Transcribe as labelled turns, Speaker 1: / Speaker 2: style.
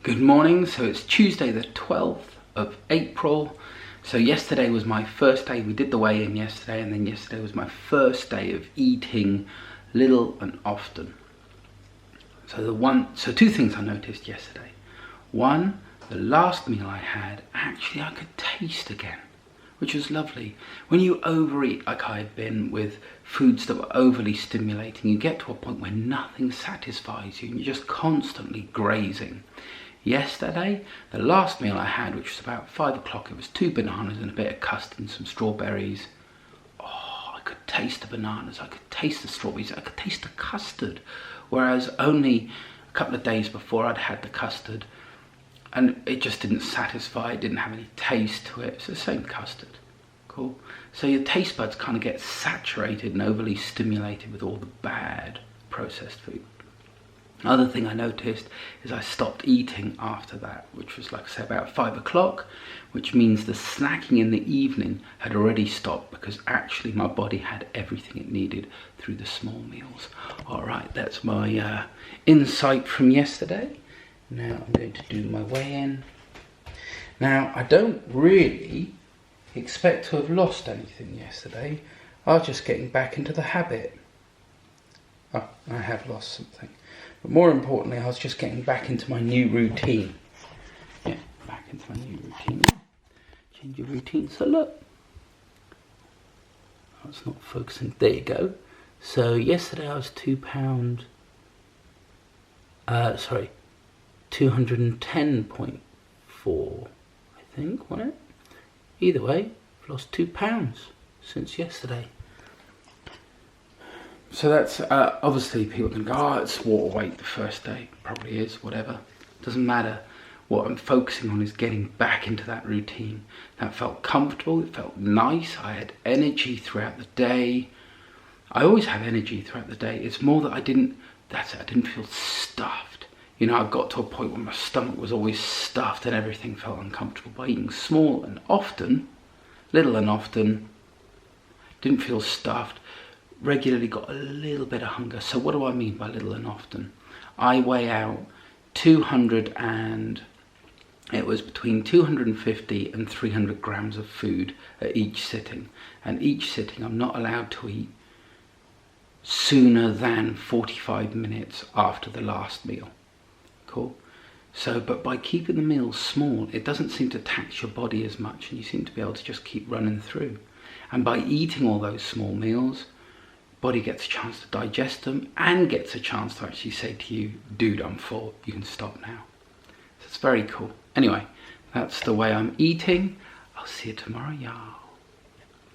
Speaker 1: Good morning. So it's Tuesday the 12th of April. So yesterday was my first day. We did the weigh-in yesterday, and then yesterday was my first day of eating little and often. So two things I noticed yesterday. One, the last meal I had, actually I could taste again, which was lovely. When you overeat like I had been with foods that were overly stimulating, you get to a point where nothing satisfies you and you're just constantly grazing. Yesterday, the last meal I had, which was about 5 o'clock, it was 2 bananas and a bit of custard and some strawberries. Oh, I could taste the bananas, I could taste the strawberries, I could taste the custard. Whereas only a couple of days before I'd had the custard and it just didn't satisfy, it didn't have any taste to it. It's the same custard. Cool. So your taste buds kind of get saturated and overly stimulated with all the bad processed food. Another thing I noticed is I stopped eating after that, which was, like I said, about 5 o'clock, which means the snacking in the evening had already stopped because actually my body had everything it needed through the small meals. All right, that's my insight from yesterday. Now I'm going to do my weigh-in. Now, I don't really expect to have lost anything yesterday. I was just getting back into the habit. Oh, I have lost something. But more importantly, I was just getting back into my new routine. Yeah, back into my new routine. Change your routine. So look. Oh, it's not focusing. There you go. So yesterday I was 210.4, I think, wasn't it? Either way, I've lost 2 pounds since yesterday. So that's, obviously people can go, oh, it's water weight the first day. Probably is, whatever. Doesn't matter. What I'm focusing on is getting back into that routine. That felt comfortable, it felt nice, I had energy throughout the day. I always have energy throughout the day. It's more that I didn't feel stuffed. You know, I got to a point where my stomach was always stuffed and everything felt uncomfortable. By eating small and often, little and often, didn't feel stuffed. Regularly got a little bit of hunger. So what do I mean by little and often? I weigh out 200 and it was between 250 and 300 grams of food at each sitting. And each sitting I'm not allowed to eat sooner than 45 minutes after the last meal. Cool? So, but by keeping the meals small, it doesn't seem to tax your body as much and you seem to be able to just keep running through. And by eating all those small meals, body gets a chance to digest them and gets a chance to actually say to you, dude, I'm full, you can stop now. So it's very cool. Anyway, that's the way I'm eating. I'll see you tomorrow, y'all.